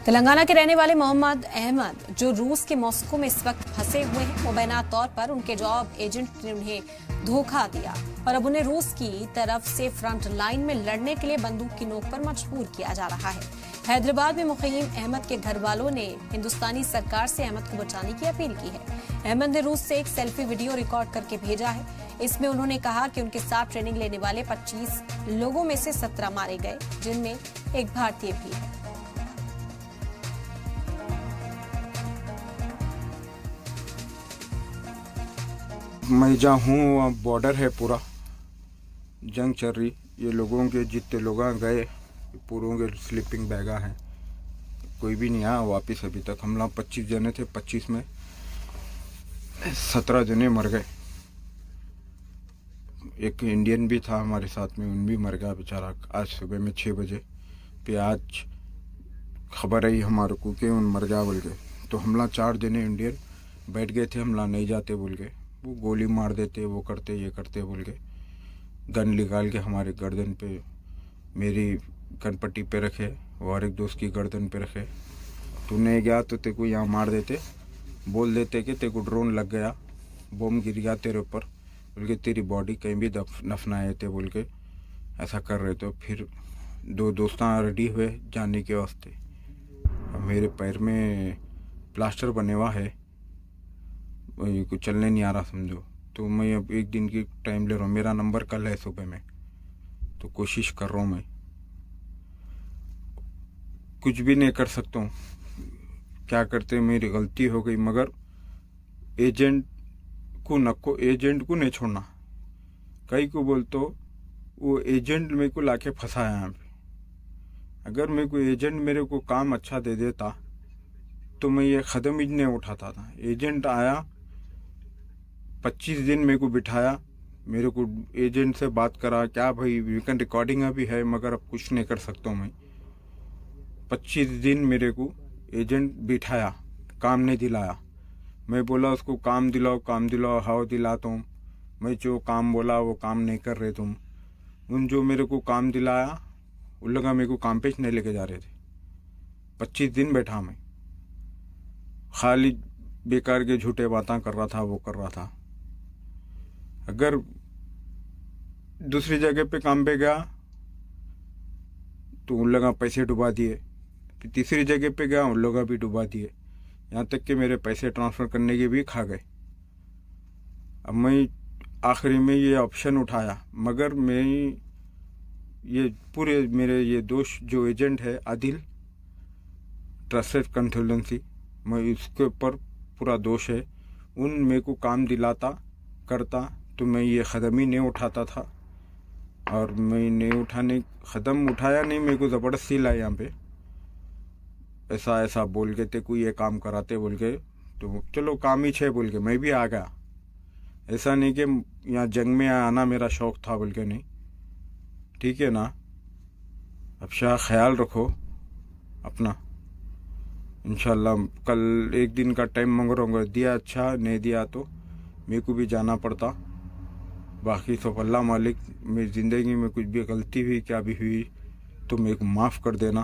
तेलंगाना के रहने वाले मोहम्मद अहमद जो रूस के मॉस्को में इस वक्त फंसे हुए हैं, मुबैना तौर पर उनके जॉब एजेंट ने उन्हें धोखा दिया और अब उन्हें रूस की तरफ से फ्रंट लाइन में लड़ने के लिए बंदूक की नोक पर मजबूर किया जा रहा है। हैदराबाद में मुकीम अहमद के घर वालों ने हिंदुस्तानी सरकार से अहमद को बचाने की अपील की है। अहमद ने रूस से एक सेल्फी वीडियो रिकॉर्ड करके भेजा है। इसमें उन्होंने कहा कि उनके साथ ट्रेनिंग लेने वाले 25 लोगों में से 17 मारे गए, जिनमें एक भारतीय भी है। मैं जहाँ हूँ बॉर्डर है, पूरा जंग चल रही। ये लोगों के जितने लोग गए पूरों के स्लीपिंग बैगा हैं, कोई भी नहीं आया वापस अभी तक। हम लोग 25 जने थे, 25 में 17 जने मर गए। एक इंडियन भी था हमारे साथ में, उन भी मर गया बेचारा। आज सुबह में 6 बजे पे आज खबर आई हमारे को कि उन मर गया बोल के। तो हम लोग 4 जने इंडियन बैठ गए थे, हम लोग नहीं जाते बोल के। वो गोली मार देते, वो करते ये करते बोल के। गन निकाल के हमारे गर्दन पे, मेरी गन पट्टी पे रखे और एक दोस्त की गर्दन पे रखे। तू नहीं गया तो तेरे को यहाँ मार देते, बोल देते कि तेरे को ड्रोन लग गया, बम गिर गया तेरे ऊपर बोल के, तेरी बॉडी कहीं भी दफनाए थे बोल के ऐसा कर रहे। तो फिर 2 दोस्तां रेडी हुए जाने के वास्ते। मेरे पैर में प्लास्टर बने हुआ है, कुछ चलने नहीं आ रहा समझो। तो मैं अब 1 दिन की टाइम ले रहा हूँ। मेरा नंबर कल है सुबह में, तो कोशिश कर रहा हूँ। मैं कुछ भी नहीं कर सकता हूँ, क्या करते मेरी गलती हो गई। मगर एजेंट को नहीं छोड़ना। कई को बोलते वो एजेंट मेरे को लाके फंसाया यहाँ पे। अगर मेरे को एजेंट मेरे को काम अच्छा दे देता तो मैं ये कदम ही नहीं उठाता था। एजेंट आया, 25 दिन मेरे को बिठाया, मेरे को एजेंट से बात करा। क्या भाई वीकेंड रिकॉर्डिंग अभी है, मगर अब कुछ नहीं कर सकता हूँ मैं। 25 दिन मेरे को एजेंट बिठाया, काम नहीं दिलाया। मैं बोला उसको काम दिलाओ, हाउ दिलाता हूँ। मैं जो काम बोला वो काम नहीं कर रहे तुम। उन जो मेरे को काम दिलाया उन लोग मेरे को काम पे नहीं लेके जा रहे थे। 25 दिन बैठा मैं, खाली बेकार के झूठे बातें कर रहा था, वो कर रहा था। अगर दूसरी जगह पे काम पे गया तो उन लोग पैसे डुबा दिए, फिर तीसरी जगह पे गया उन लोग भी डुबा दिए, यहाँ तक कि मेरे पैसे ट्रांसफ़र करने के भी खा गए। अब मैं आखिरी में ये ऑप्शन उठाया, मगर मैं ये पूरे मेरे ये दोस्त जो एजेंट है आदिल ट्रस्टेड कंसल्टेंसी, मैं इसके ऊपर पूरा दोष है। उन मेरे को काम दिलाता करता तो मैं ये कदम ही नहीं उठाता था। और मैं नहीं कदम उठाया नहीं, मेरे को ज़बरदस्ती लाया यहाँ पे, ऐसा बोल के ते को ये काम कराते बोल के। तो चलो काम ही छे बोल के मैं भी आ गया। ऐसा नहीं कि यहाँ जंग में आना मेरा शौक़ था बोल के, नहीं। ठीक है ना। अब शाह ख्याल रखो अपना। इंशाल्लाह कल 1 दिन का टाइम मांग रहा हूँ, दिया अच्छा, नहीं दिया तो मेरे को भी जाना पड़ता। बाकी सब अल्लाह मालिक। मेरी ज़िंदगी में कुछ भी गलती हुई क्या भी हुई तो मेरे को माफ़ कर देना।